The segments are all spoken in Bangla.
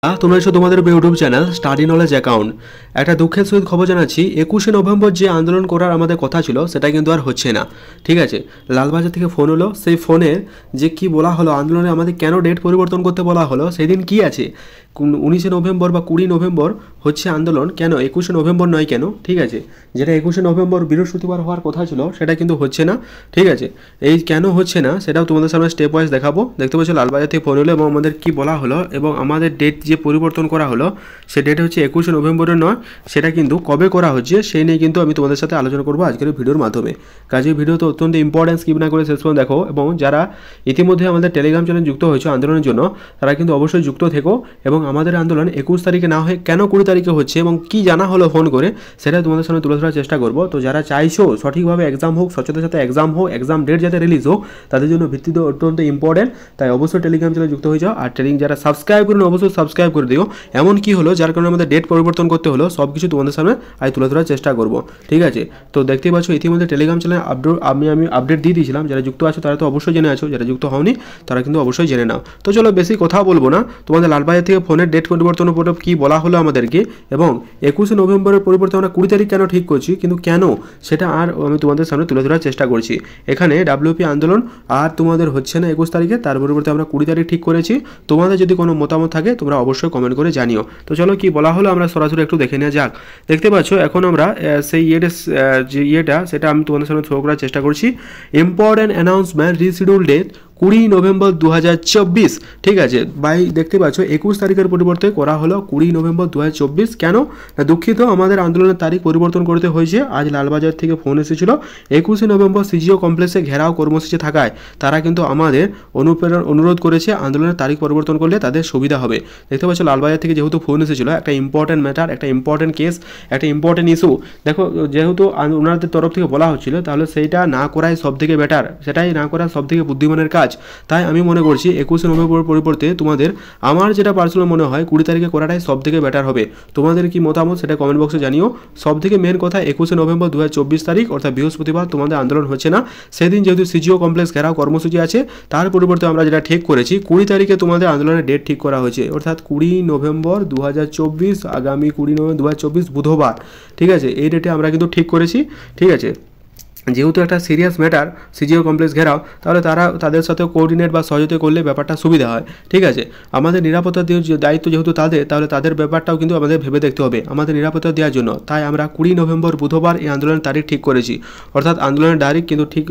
তোমরা এসো তোমাদের YouTube channel study knowledge account. একটা দুঃখের সহিত খবর জানাচ্ছি, 21শে নভেম্বর যে আন্দোলন করার আমাদের কথা ছিল সেটা কিন্তু আর হচ্ছে না। ঠিক আছে, লালবাজার থেকে ফোন হলো, সেই ফোনের যে কি বলা হলো আন্দোলনে আমাদের কেন ডেট পরিবর্তন করতে বলা হলো, সেদিন কি আছে 19শে নভেম্বর বা 20 নভেম্বর হচ্ছে আন্দোলন, কেন 21শে নভেম্বর নয় কেন? ঠিক আছে, যেটা 21শে নভেম্বর বৃহস্পতিবার হওয়ার কথা ছিল সেটা কিন্তু হচ্ছে না। ঠিক আছে, এই কেন হচ্ছে না সেটাও তোমাদের সামনে স্টেপ ওয়াইজ দেখাবো। দেখতে পাচ্ছ লালবাজার থেকে ফোন হলো এবং আমাদের কি বলা হলো এবং আমাদের ডেট যে পরিবর্তন করা হলো সে ডেট হচ্ছে 21শে নভেম্বরের নয়, সেটা কিন্তু কবে করা হচ্ছে সেই নিয়ে কিন্তু আমি তোমাদের সাথে আলোচনা করবো আজকের ভিডিওর মাধ্যমে। কাজে ভিডিও তো অত্যন্ত ইম্পর্টেন্ট, স্কিপ না করে শেষ পর্যন্ত দেখো। এবং যারা ইতিমধ্যে আমাদের টেলিগ্রাম চ্যানেল যুক্ত হয়েছে আন্দোলনের জন্য তারা কিন্তু অবশ্যই যুক্ত থেকো এবং আমাদের আন্দোলন 21 তারিখে না হয়ে কেন 20 তারিখে হচ্ছে এবং কি জানা হলো ফোন করে সেটা তোমাদের সামনে তুলে ধরার চেষ্টা করবো। তো যারা চাইছো সঠিকভাবে এক্সাম হোক, স্বচ্ছতার সাথে এক্সাম হোক, এক্সাম ডেট যাতে রিলিজ হোক, তাদের জন্য ভিত্তিতে অত্যন্ত ইম্পর্টেন্ট। তাই অবশ্যই টেলিগ্রাম চ্যানেল যুক্ত হয়ে যাও। আর যারা সাবস্ক্রাইব করুন অবশ্যই সাবস্ক্রাইব করে দিও। এমন কি হলো যার কারণে আমাদের ডেট পরিবর্তন করতে হলো, সব কিছু তোমাদের সামনে আজ তুলে ধরার চেষ্টা করবো। ঠিক আছে, তো দেখতেই পাচ্ছ ইতিমধ্যে টেলিগ্রাম চ্যানেলে আমি আপডেট দিয়ে দিয়েছিলাম। যারা যুক্ত আছো তারা তো অবশ্যই জেনে আছো, যারা যুক্ত হওনি তারা কিন্তু অবশ্যই জেনে নাও। তো চলো বেশি কথা বলবো না, তোমাদের লালবাজার থেকে ফোনের ডেট পরিবর্তনের উপর কী বলা হলো আমাদেরকে এবং 21শে নভেম্বরের পরিবর্তে আমরা 20 তারিখ কেন ঠিক করছি, কিন্তু কেন সেটা আর আমি তোমাদের সামনে তুলে ধরার চেষ্টা করছি। এখানে ডাব্লিউপি আন্দোলন আর তোমাদের হচ্ছে না 21 তারিখে, তার পরিবর্তে আমরা 20 তারিখ ঠিক করেছি। তোমাদের যদি কোনো মতামত থাকে তোমরা অবশ্যই কমেন্ট করে জানিও। তো চলো কি বলা হলো আমরা সরাসরি একটু দেখে নেওয়া যাক। দেখতে পাচ্ছ এখন আমরা সেই যে সেটা আমি তোমাদের সামনে থ্রো করার চেষ্টা করছি। Important announcement, reschedule date 20 November 2024। ঠিক আছে, দেখতে পাচ্ছ 21 তারিখের পরিবর্তে করা হলো 20 নভেম্বর 2024। কেন না, দুঃখিত, আমাদের আন্দোলনের তারিখ পরিবর্তন করতে হয়েছে। আজ লালবাজার থেকে ফোন এসেছিল 21শে নভেম্বর সিজিও কমপ্লেক্সে ঘেরাও কর্মসূচি থাকায় তারা কিন্তু আমাদের অনুরোধ করেছে আন্দোলনের তারিখ পরিবর্তন করলে তাদের সুবিধা হবে। দেখতে পাচ্ছ লালবাজার থেকে যেহেতু ফোন এসেছিল, একটা ইম্পর্টেন্ট ম্যাটার, একটা ইম্পর্টেন্ট কেস, একটা ইম্পর্টেন্ট ইস্যু। দেখো যেহেতু ওনাদের তরফ থেকে বলা হচ্ছিল তাহলে সেইটা না করাই সব থেকে বেটার, সেটাই না করা সব থেকে বুদ্ধিমানের কাজ। তাই আমি মনে করছি 21শে নভেম্বর পরিবর্তে তোমাদের আমার যেটা পার্সোনাল মনে হয় 20 তারিখে করাটাই সব থেকে বেটার হবে। তোমাদের কি মতামত সেটা কমেন্ট বক্সে জানিও। সব থেকে মেন কথা 21শে নভেম্বর 2024 তারিখ অর্থাৎ বৃহস্পতিবার তোমাদের আন্দোলন হচ্ছে না, সেদিন যেহেতু সিজিও কমপ্লেক্স ঘেরাও কর্মসূচি আছে, তার পরিবর্তে আমরা যেটা ঠিক করেছি 20 তারিখে তোমাদের আন্দোলনের ডেট ঠিক করা হয়েছে, অর্থাৎ 20 নভেম্বর 2024, আগামী 20 নভেম্বর 2024 বুধবার। ঠিক আছে, এই ডেটে আমরা কিন্তু ঠিক করেছি। ঠিক আছে, যেহেতু একটা সিরিয়াস ম্যাটার সিজিও কমপ্লেক্স ঘেরাও, তাহলে তাদের সাথে কোঅর্ডিনেট বা সহযোগিতা করলে ব্যাপারটা সুবিধা হয়। ঠিক আছে, আমাদের নিরাপত্তা দায়িত্ব যেহেতু তাদের, তাহলে তাদের ব্যাপারটাও কিন্তু আমাদের ভেবে দেখতে হবে আমাদের নিরাপত্তা দেওয়ার জন্য। তাই আমরা 20 নভেম্বর বুধবার এই আন্দোলনের তারিখ ঠিক করেছি, অর্থাৎ আন্দোলনের তারিখ কিন্তু ঠিক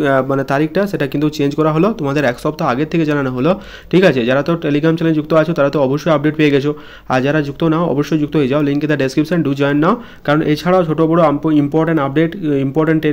তারিখটা সেটা কিন্তু চেঞ্জ করা হলো, তোমাদের এক সপ্তাহ আগের থেকে জানানো হলো। ঠিক আছে, যারা তো টেলিগ্রাম চ্যানেলে যুক্ত আছো তারা তো অবশ্যই আপডেট পেয়ে গেছো, আর যারা যুক্ত নাও অবশ্যই যুক্ত হয়ে যাও। Link in the description, do join নাও। কারণ এছাড়াও ছোটো বড়ো ইম্পর্টেন্ট আপডেট, ইম্পর্টেন্ট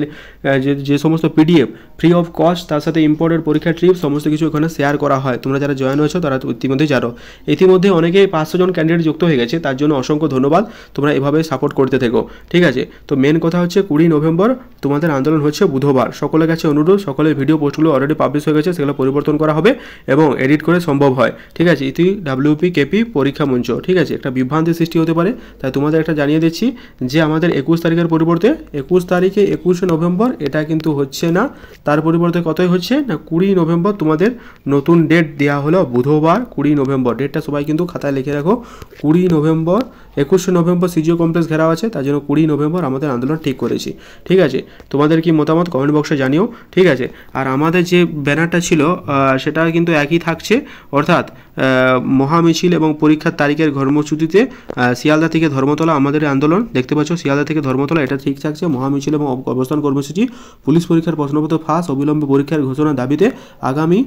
যে সমস্ত পিডিএফ ফ্রি অফ কস্ট, তার সাথে ইম্পর্টেন্ট পরীক্ষা ট্রিপ সমস্ত কিছু এখানে শেয়ার করা হয়। তোমরা যারা জয়েন হয়েছো তারা ইতিমধ্যে জানো। ইতিমধ্যে অনেকেই 500 জন ক্যান্ডিডেট যুক্ত হয়ে গেছে, তার জন্য অসংখ্য ধন্যবাদ। তোমরা এভাবে সাপোর্ট করতে থেকো। ঠিক আছে, তো মেন কথা হচ্ছে 20 নভেম্বর তোমাদের আন্দোলন হচ্ছে বুধবার। সকলের কাছে অনুরোধ, সকলের ভিডিও পোস্টগুলো অলরেডি পাবলিশ হয়ে গেছে, সেগুলো পরিবর্তন করা হবে এবং এডিট করে সম্ভব হয়। ঠিক আছে, ইতি ডাব্লিউপি কেপি পরীক্ষা মঞ্চ। ঠিক আছে, একটা বিভ্রান্তি সৃষ্টি হতে পারে, তাই তোমাদের একটা জানিয়ে দিচ্ছি যে আমাদের 21 তারিখের পরিবর্তে 21 তারিখে 21শে নভেম্বর এটা কিন্তু হচ্ছে না, তার পরিবর্তে কতই হচ্ছে না 20 নভেম্বর তোমাদের নতুন ডেট দেওয়া হলো বুধবার 20 নভেম্বর। ডেটটা সবাই কিন্তু খাতায় লিখে রাখো, 20 নভেম্বর। 21শে নভেম্বর সিজিও কমপ্লেক্স ঘেরাও আছে, তার জন্য 20 নভেম্বর আমাদের আন্দোলন ঠিক করেছি। ঠিক আছে, তোমাদের কি মতামত কমেন্ট বক্সে জানিও। ঠিক আছে, আর আমাদের যে ব্যানারটা ছিল সেটা কিন্তু একই থাকছে, অর্থাৎ মহামিছিল এবং পরীক্ষার তারিখের কর্মসূচিতে শিয়ালদা থেকে ধর্মতলা আমাদের আন্দোলন। দেখতে পাচ্ছ শিয়ালদা থেকে ধর্মতলা এটা ঠিক থাকছে, মহামিছিল এবং অবস্থান কর্মসূচি। পুলিশ পরীক্ষার প্রশ্নপত্র ফাঁস, অবিলম্বে পরীক্ষার ঘোষণার দাবিতে আগামী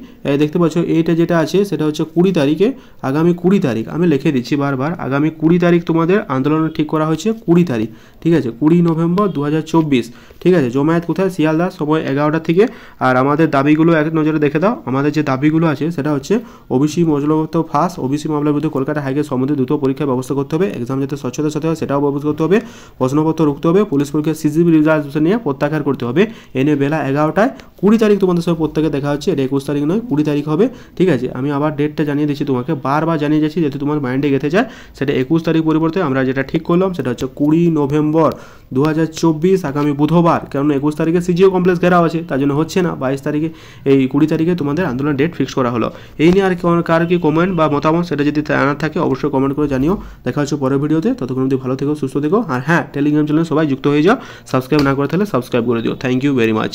দেখতে পাচ্ছ এইটা যেটা আছে সেটা হচ্ছে 20 তারিখে, আগামী 20 তারিখ আমি লিখে দিচ্ছি বারবার, আগামী 20 তারিখ তোমাদের আন্দোলন ঠিক করা হয়েছে 20 তারিখ। ঠিক আছে, 20 নভেম্বর 2024। ঠিক আছে, জমায়েত কোথায়? শিয়ালদা, সময় 11টা থেকে। আর আমাদের দাবিগুলো এক নজরে দেখে দাও। আমাদের যে দাবিগুলো আছে সেটা হচ্ছে ওবিসি মজলপত্র ফাঁস, ওবিসি মামলার বিরুদ্ধে কলকাতা হাইকোর্ট সম্বন্ধে দ্রুত পরীক্ষার ব্যবস্থা করতে হবে, এক্সাম যাতে স্বচ্ছতার সাথে হয় সেটাও ব্যবস্থা করতে হবে, প্রশ্নপত্র রুখতে হবে, পুলিশ পরীক্ষার সিজিবি রেজাল্ট নিয়ে প্রত্যাহার করতে হবে, এনে বেলা 11টায় 20 তারিখ তোমাদের সঙ্গে প্রত্যেকে দেখা হচ্ছে। এটা 21 তারিখ নয়, 20 তারিখ হবে, ঠিক আছে। আমি আবার ডেটটা জানিয়ে দিচ্ছি তোমাকে, বারবার জানিয়ে যাচ্ছি যেহেতু তোমার মাইন্ডে গেঁথে যায়। সেটা 21 তারিখ পরিবর্তে আমরা যেটা ঠিক করলাম সেটা হচ্ছে 20 নভেম্বর 2024 আগামী বুধবার। কারণ 21 তারিখে সিজিও কমপ্লেক্স ঘেরাও আছে, তার জন্য হচ্ছে না। 22 তারিখে এই 20 তারিখে তোমাদের আন্দোলন ডেট ফিক্স করা হলো। এই নিয়ে আর কার কি কমেন্ট বা মতামত সেটা যদি জানার থাকে অবশ্যই কমেন্ট করে জানিও। দেখা হচ্ছে পরের ভিডিওতে, ততক্ষণ অবধি ভালো থেকো, সুস্থ থেকো। আর হ্যাঁ, টেলিগ্রাম চ্যানেলে সবাই যুক্ত হয়ে যাও, সাবস্ক্রাইব না করে তাহলে সাবস্ক্রাইব করে দিও। Thank you very much.